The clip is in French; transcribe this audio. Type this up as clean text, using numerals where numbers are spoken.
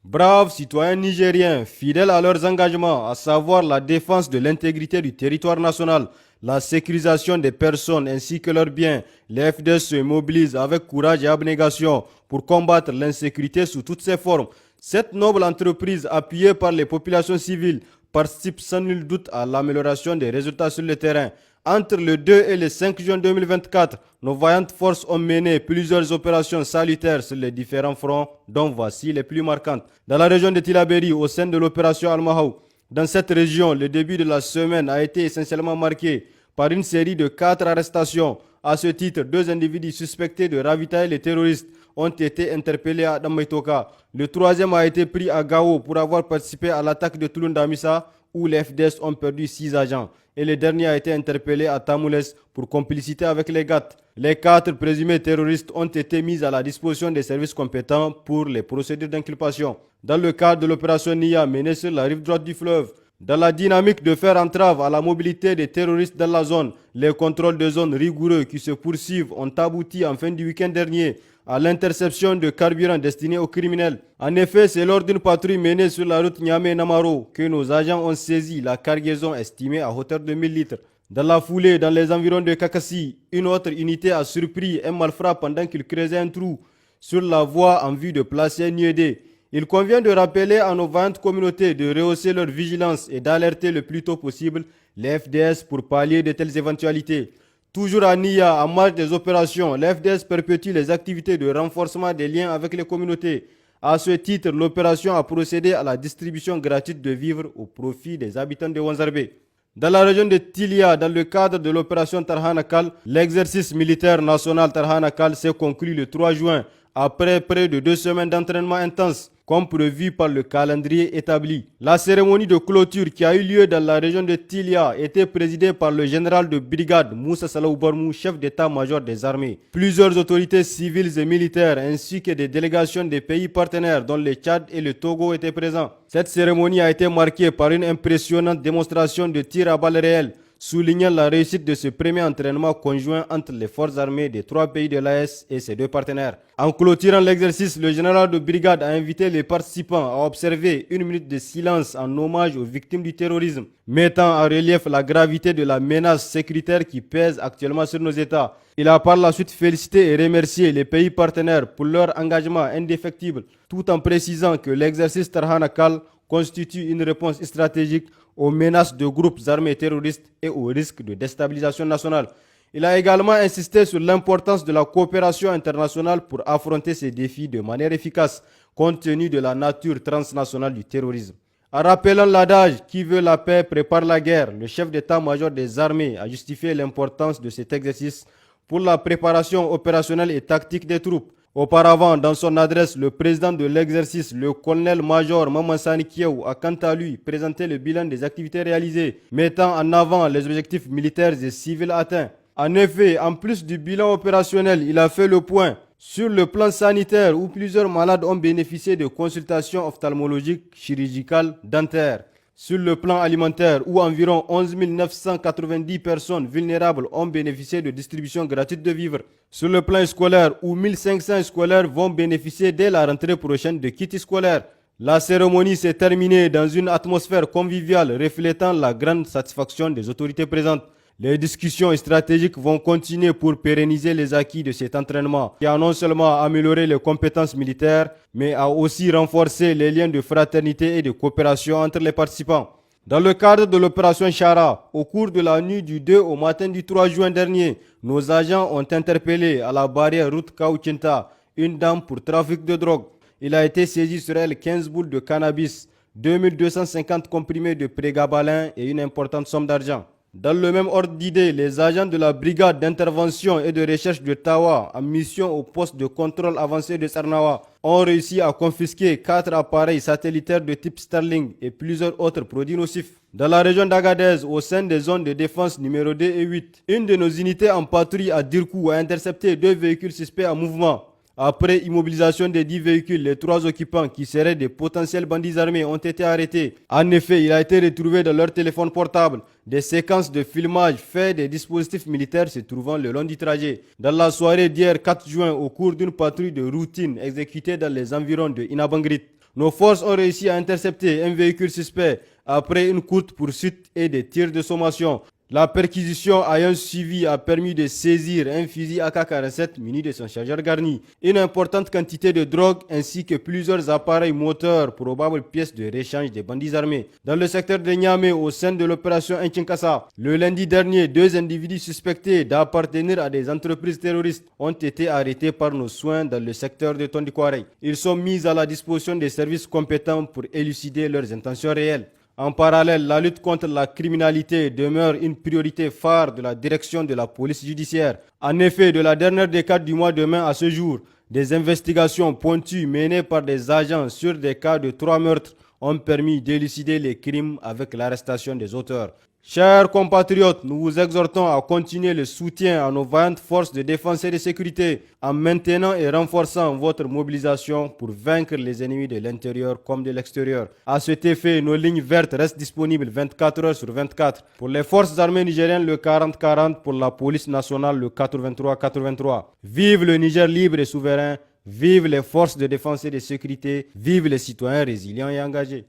Braves citoyens nigériens, fidèles à leurs engagements, à savoir la défense de l'intégrité du territoire national, la sécurisation des personnes ainsi que leurs biens, les FDS se mobilisent avec courage et abnégation pour combattre l'insécurité sous toutes ses formes. Cette noble entreprise, appuyée par les populations civiles, participe sans nul doute à l'amélioration des résultats sur le terrain. Entre le 2 et le 5 juin 2024, nos vaillantes forces ont mené plusieurs opérations salutaires sur les différents fronts, dont voici les plus marquantes. Dans la région de Tilaberi, au sein de l'opération Al-Mahaou, dans cette région, le début de la semaine a été essentiellement marqué par une série de 4 arrestations. À ce titre, 2 individus suspectés de ravitailler les terroristes ont été interpellés à Damaitoka. Le troisième a été pris à Gao pour avoir participé à l'attaque de Toulouse-Damissa, où les FDS ont perdu 6 agents. Et le dernier a été interpellé à Tamoules pour complicité avec les GAT. Les 4 présumés terroristes ont été mis à la disposition des services compétents pour les procédures d'inculpation. Dans le cadre de l'opération NIA menée sur la rive droite du fleuve, dans la dynamique de faire entrave à la mobilité des terroristes dans la zone, les contrôles de zone rigoureux qui se poursuivent ont abouti en fin du week-end dernier à l'interception de carburant destiné aux criminels. En effet, c'est lors d'une patrouille menée sur la route Niamey-Namaro que nos agents ont saisi la cargaison estimée à hauteur de 1000 litres. Dans la foulée, dans les environs de Kakassi, une autre unité a surpris un malfrat pendant qu'il creusait un trou sur la voie en vue de placer un IED. Il convient de rappeler à nos vaillantes communautés de rehausser leur vigilance et d'alerter le plus tôt possible les FDS pour pallier de telles éventualités. Toujours à Nia, en marge des opérations, l'FDS perpétue les activités de renforcement des liens avec les communautés. À ce titre, l'opération a procédé à la distribution gratuite de vivres au profit des habitants de Wanzarbe. Dans la région de Tilia, dans le cadre de l'opération Tarhanakal, l'exercice militaire national Tarhanakal s'est conclu le 3 juin, après près de 2 semaines d'entraînement intense, comme prévu par le calendrier établi. La cérémonie de clôture qui a eu lieu dans la région de Tilia était présidée par le général de brigade Moussa Salaou Barmou, chef d'état-major des armées. Plusieurs autorités civiles et militaires ainsi que des délégations des pays partenaires dont le Tchad et le Togo étaient présents. Cette cérémonie a été marquée par une impressionnante démonstration de tir à balles réelles, soulignant la réussite de ce premier entraînement conjoint entre les forces armées des 3 pays de l'AES et ses 2 partenaires. En clôturant l'exercice, le général de brigade a invité les participants à observer 1 minute de silence en hommage aux victimes du terrorisme, mettant en relief la gravité de la menace sécuritaire qui pèse actuellement sur nos États. Il a par la suite félicité et remercié les pays partenaires pour leur engagement indéfectible, tout en précisant que l'exercice Tarhanakal constitue une réponse stratégique aux menaces de groupes armés terroristes et aux risques de déstabilisation nationale. Il a également insisté sur l'importance de la coopération internationale pour affronter ces défis de manière efficace, compte tenu de la nature transnationale du terrorisme. En rappelant l'adage qui veut la paix prépare la guerre, le chef d'état-major des armées a justifié l'importance de cet exercice pour la préparation opérationnelle et tactique des troupes. Auparavant, dans son adresse, le président de l'exercice, le colonel-major Mamansani Kiew, a quant à lui présenté le bilan des activités réalisées, mettant en avant les objectifs militaires et civils atteints. En effet, en plus du bilan opérationnel, il a fait le point sur le plan sanitaire où plusieurs malades ont bénéficié de consultations ophtalmologiques, chirurgicales, dentaires. Sur le plan alimentaire, où environ 11 990 personnes vulnérables ont bénéficié de distribution gratuite de vivres. Sur le plan scolaire, où 1500 scolaires vont bénéficier dès la rentrée prochaine de kits scolaires. La cérémonie s'est terminée dans une atmosphère conviviale reflétant la grande satisfaction des autorités présentes. Les discussions stratégiques vont continuer pour pérenniser les acquis de cet entraînement qui a non seulement amélioré les compétences militaires, mais a aussi renforcé les liens de fraternité et de coopération entre les participants. Dans le cadre de l'opération Chara, au cours de la nuit du 2 au matin du 3 juin dernier, nos agents ont interpellé à la barrière route Kauchinta une dame pour trafic de drogue. Il a été saisi sur elle 15 boules de cannabis, 2250 comprimés de prégabalin et une importante somme d'argent. Dans le même ordre d'idée, les agents de la brigade d'intervention et de recherche de Tawa, en mission au poste de contrôle avancé de Sarnawa, ont réussi à confisquer 4 appareils satellitaires de type Starlink et plusieurs autres produits nocifs. Dans la région d'Agadez, au sein des zones de défense numéro 2 et 8, une de nos unités en patrouille à Dirkou a intercepté 2 véhicules suspects en mouvement. Après immobilisation des 10 véhicules, les 3 occupants qui seraient des potentiels bandits armés ont été arrêtés. En effet, il a été retrouvé dans leur téléphone portable des séquences de filmage faits des dispositifs militaires se trouvant le long du trajet. Dans la soirée d'hier 4 juin, au cours d'une patrouille de routine exécutée dans les environs de Inabangrit, Nos forces ont réussi à intercepter un véhicule suspect après une courte poursuite et des tirs de sommation. La perquisition ayant suivi a permis de saisir un fusil AK-47 muni de son chargeur garni, une importante quantité de drogue ainsi que plusieurs appareils moteurs, probables pièces de réchange des bandits armés. Dans le secteur de Niamey, au sein de l'opération Inchinkasa, le lundi dernier, 2 individus suspectés d'appartenir à des entreprises terroristes ont été arrêtés par nos soins dans le secteur de Tondikware. Ils sont mis à la disposition des services compétents pour élucider leurs intentions réelles. En parallèle, la lutte contre la criminalité demeure une priorité phare de la direction de la police judiciaire. En effet, de la dernière décade du mois de mai à ce jour, des investigations pointues menées par des agents sur des cas de 3 meurtres ont permis d'élucider les crimes avec l'arrestation des auteurs. Chers compatriotes, nous vous exhortons à continuer le soutien à nos vaillantes forces de défense et de sécurité en maintenant et renforçant votre mobilisation pour vaincre les ennemis de l'intérieur comme de l'extérieur. À cet effet, nos lignes vertes restent disponibles 24 heures sur 24. Pour les forces armées nigériennes, le 40-40, pour la police nationale, le 83-83. Vive le Niger libre et souverain, vive les forces de défense et de sécurité, vive les citoyens résilients et engagés.